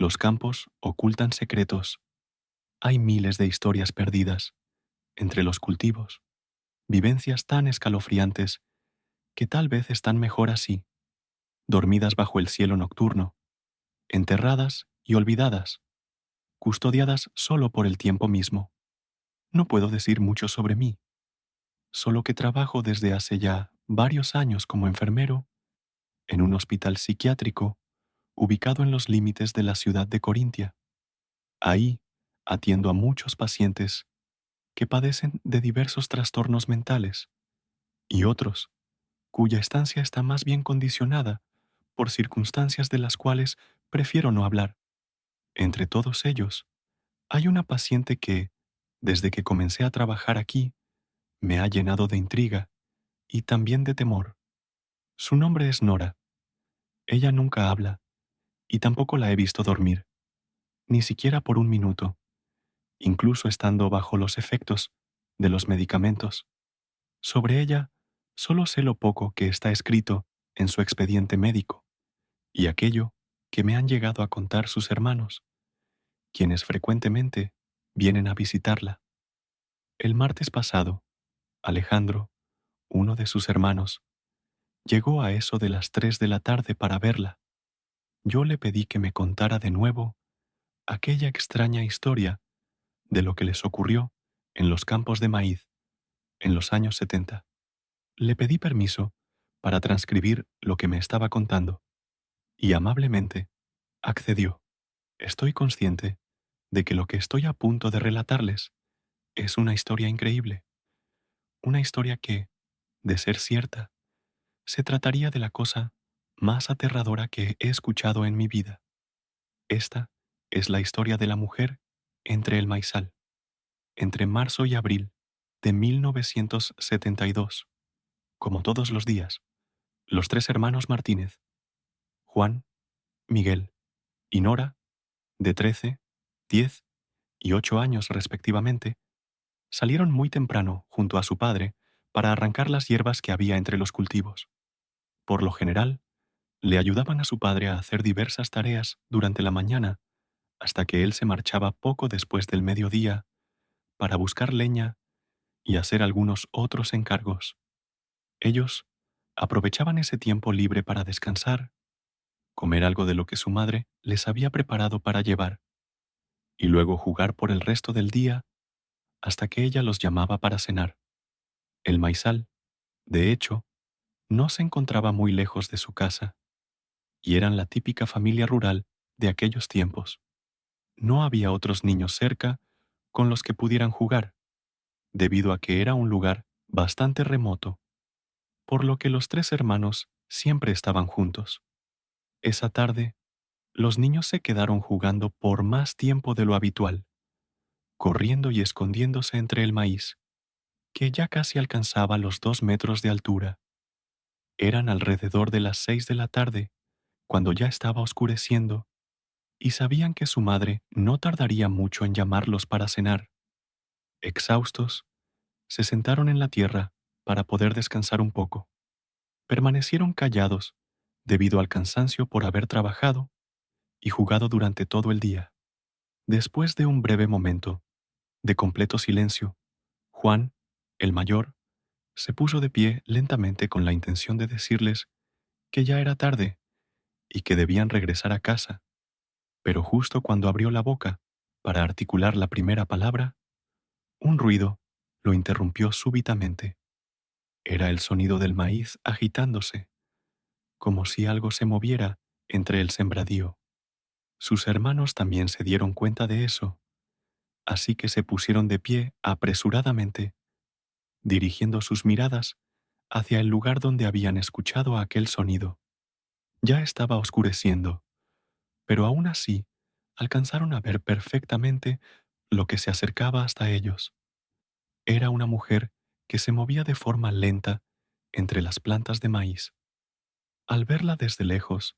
Los campos ocultan secretos. Hay miles de historias perdidas entre los cultivos, vivencias tan escalofriantes que tal vez están mejor así, dormidas bajo el cielo nocturno, enterradas y olvidadas, custodiadas solo por el tiempo mismo. No puedo decir mucho sobre mí, solo que trabajo desde hace ya varios años como enfermero en un hospital psiquiátrico ubicado en los límites de la ciudad de Corintia. Ahí atiendo a muchos pacientes que padecen de diversos trastornos mentales y otros cuya estancia está más bien condicionada por circunstancias de las cuales prefiero no hablar. Entre todos ellos, hay una paciente que, desde que comencé a trabajar aquí, me ha llenado de intriga y también de temor. Su nombre es Nora. Ella nunca habla y tampoco la he visto dormir, ni siquiera por un minuto, incluso estando bajo los efectos de los medicamentos. Sobre ella, solo sé lo poco que está escrito en su expediente médico y aquello que me han llegado a contar sus hermanos, quienes frecuentemente vienen a visitarla. El martes pasado, Alejandro, uno de sus hermanos, llegó a eso de las 3 de la tarde para verla. Yo le pedí que me contara de nuevo aquella extraña historia de lo que les ocurrió en los campos de maíz en los años 70. Le pedí permiso para transcribir lo que me estaba contando y amablemente accedió. Estoy consciente de que lo que estoy a punto de relatarles es una historia increíble, una historia que, de ser cierta, se trataría de la cosa más aterradora que he escuchado en mi vida. Esta es la historia de la mujer entre el maizal, entre marzo y abril de 1972. Como todos los días, los tres hermanos Martínez, Juan, Miguel y Nora, de 13, 10 y 8 años respectivamente, salieron muy temprano junto a su padre para arrancar las hierbas que había entre los cultivos. Por lo general, le ayudaban a su padre a hacer diversas tareas durante la mañana hasta que él se marchaba poco después del mediodía para buscar leña y hacer algunos otros encargos. Ellos aprovechaban ese tiempo libre para descansar, comer algo de lo que su madre les había preparado para llevar, y luego jugar por el resto del día hasta que ella los llamaba para cenar. El maizal, de hecho, no se encontraba muy lejos de su casa, y eran la típica familia rural de aquellos tiempos. No había otros niños cerca con los que pudieran jugar, debido a que era un lugar bastante remoto, por lo que los tres hermanos siempre estaban juntos. Esa tarde, los niños se quedaron jugando por más tiempo de lo habitual, corriendo y escondiéndose entre el maíz, que ya casi alcanzaba los 2 metros de altura. Eran alrededor de las 6 de la tarde, cuando ya estaba oscureciendo, y sabían que su madre no tardaría mucho en llamarlos para cenar. Exhaustos, se sentaron en la tierra para poder descansar un poco. Permanecieron callados debido al cansancio por haber trabajado y jugado durante todo el día. Después de un breve momento de completo silencio, Juan, el mayor, se puso de pie lentamente con la intención de decirles que ya era tarde y que debían regresar a casa, pero justo cuando abrió la boca para articular la primera palabra, un ruido lo interrumpió súbitamente. Era el sonido del maíz agitándose, como si algo se moviera entre el sembradío. Sus hermanos también se dieron cuenta de eso, así que se pusieron de pie apresuradamente, dirigiendo sus miradas hacia el lugar donde habían escuchado aquel sonido. Ya estaba oscureciendo, pero aún así alcanzaron a ver perfectamente lo que se acercaba hasta ellos. Era una mujer que se movía de forma lenta entre las plantas de maíz. Al verla desde lejos,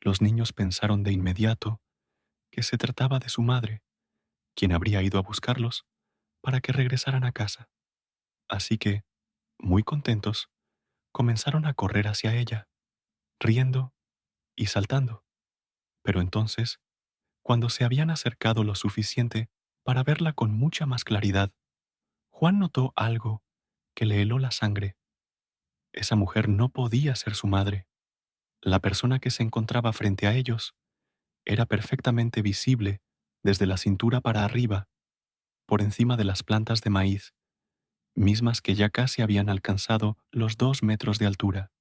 los niños pensaron de inmediato que se trataba de su madre, quien habría ido a buscarlos para que regresaran a casa. Así que, muy contentos, comenzaron a correr hacia ella, riendo y saltando. Pero entonces Cuando se habían acercado lo suficiente para verla con mucha más claridad, Juan notó algo que le heló la sangre. Esa mujer no podía ser su madre. La persona que se encontraba frente a ellos era perfectamente visible desde la cintura para arriba, por encima de las plantas de maíz, mismas que ya casi habían alcanzado los 2 metros de altura.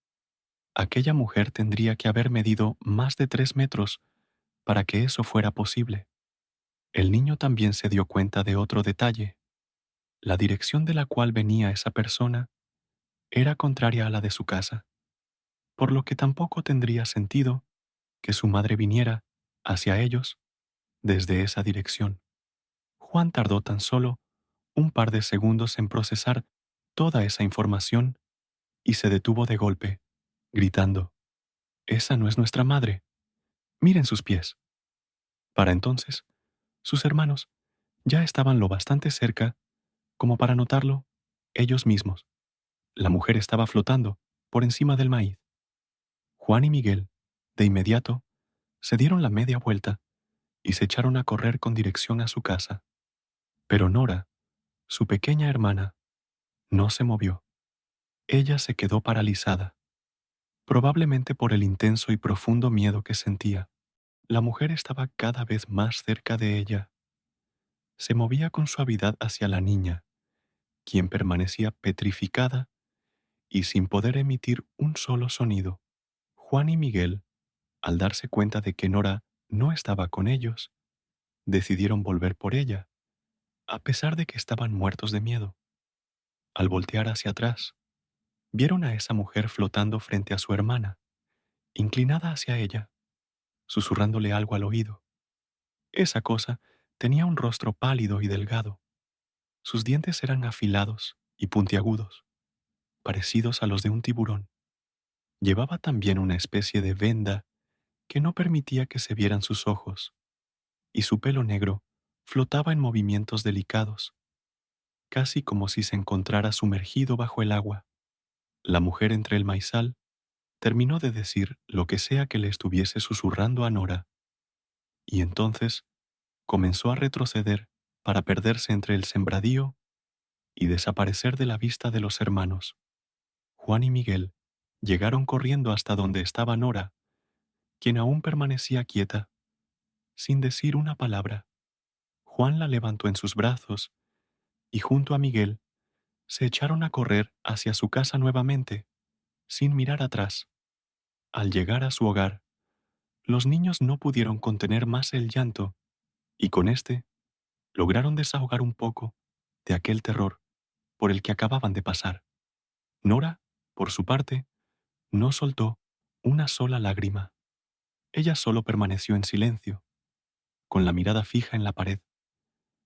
Aquella mujer tendría que haber medido más de 3 metros para que eso fuera posible. El niño también se dio cuenta de otro detalle. La dirección de la cual venía esa persona era contraria a la de su casa, por lo que tampoco tendría sentido que su madre viniera hacia ellos desde esa dirección. Juan tardó tan solo un par de segundos en procesar toda esa información y se detuvo de golpe, gritando: «Esa no es nuestra madre. Miren sus pies». Para entonces, sus hermanos ya estaban lo bastante cerca como para notarlo ellos mismos. La mujer estaba flotando por encima del maíz. Juan y Miguel, de inmediato, se dieron la media vuelta y se echaron a correr con dirección a su casa. Pero Nora, su pequeña hermana, no se movió. Ella se quedó paralizada, probablemente por el intenso y profundo miedo que sentía. La mujer estaba cada vez más cerca de ella. Se movía con suavidad hacia la niña, quien permanecía petrificada y sin poder emitir un solo sonido. Juan y Miguel, al darse cuenta de que Nora no estaba con ellos, decidieron volver por ella, a pesar de que estaban muertos de miedo. Al voltear hacia atrás, vieron a esa mujer flotando frente a su hermana, inclinada hacia ella, susurrándole algo al oído. Esa cosa tenía un rostro pálido y delgado. Sus dientes eran afilados y puntiagudos, parecidos a los de un tiburón. Llevaba también una especie de venda que no permitía que se vieran sus ojos, y su pelo negro flotaba en movimientos delicados, casi como si se encontrara sumergido bajo el agua. La mujer entre el maizal terminó de decir lo que sea que le estuviese susurrando a Nora, y entonces comenzó a retroceder para perderse entre el sembradío y desaparecer de la vista de los hermanos. Juan y Miguel llegaron corriendo hasta donde estaba Nora, quien aún permanecía quieta, sin decir una palabra. Juan la levantó en sus brazos y junto a Miguel se echaron a correr hacia su casa nuevamente, sin mirar atrás. Al llegar a su hogar, los niños no pudieron contener más el llanto y con este lograron desahogar un poco de aquel terror por el que acababan de pasar. Nora, por su parte, no soltó una sola lágrima. Ella solo permaneció en silencio, con la mirada fija en la pared,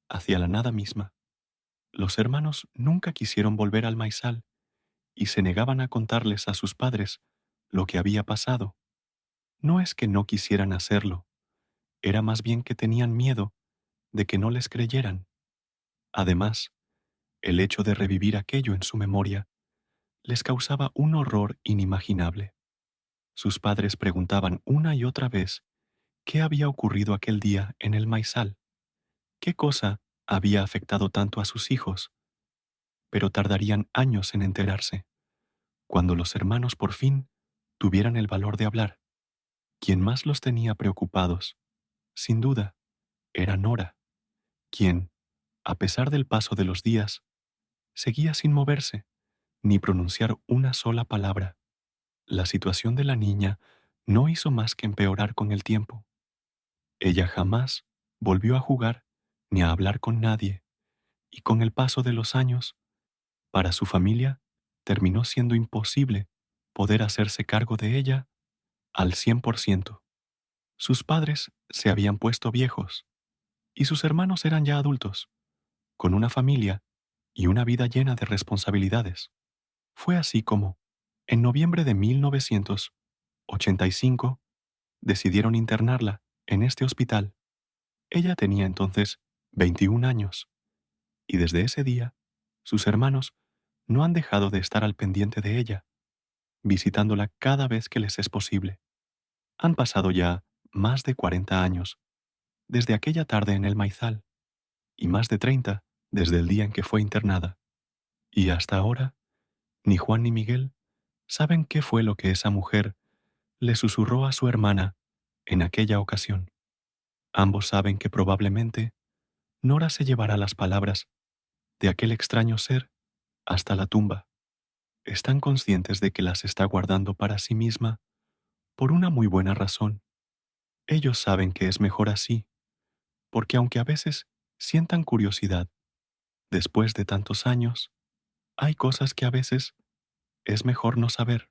hacia la nada misma. Los hermanos nunca quisieron volver al maizal y se negaban a contarles a sus padres lo que había pasado. No es que no quisieran hacerlo, era más bien que tenían miedo de que no les creyeran. Además, el hecho de revivir aquello en su memoria les causaba un horror inimaginable. Sus padres preguntaban una y otra vez qué había ocurrido aquel día en el maizal, qué cosa había afectado tanto a sus hijos, pero tardarían años en enterarse. Cuando los hermanos por fin tuvieran el valor de hablar, quien más los tenía preocupados, sin duda, era Nora, quien, a pesar del paso de los días, seguía sin moverse ni pronunciar una sola palabra. La situación de la niña no hizo más que empeorar con el tiempo. Ella jamás volvió a jugar ni a hablar con nadie, y con el paso de los años, para su familia, terminó siendo imposible poder hacerse cargo de ella al 100%. Sus padres se habían puesto viejos, y sus hermanos eran ya adultos, con una familia y una vida llena de responsabilidades. Fue así como, en noviembre de 1985, decidieron internarla en este hospital. Ella tenía entonces 21 años, y desde ese día, sus hermanos no han dejado de estar al pendiente de ella, visitándola cada vez que les es posible. Han pasado ya más de 40 años desde aquella tarde en el maizal, y más de 30 desde el día en que fue internada. Y hasta ahora, ni Juan ni Miguel saben qué fue lo que esa mujer le susurró a su hermana en aquella ocasión. Ambos saben que probablemente Nora se llevará las palabras de aquel extraño ser hasta la tumba. Están conscientes de que las está guardando para sí misma por una muy buena razón. Ellos saben que es mejor así, porque aunque a veces sientan curiosidad, después de tantos años, hay cosas que a veces es mejor no saber.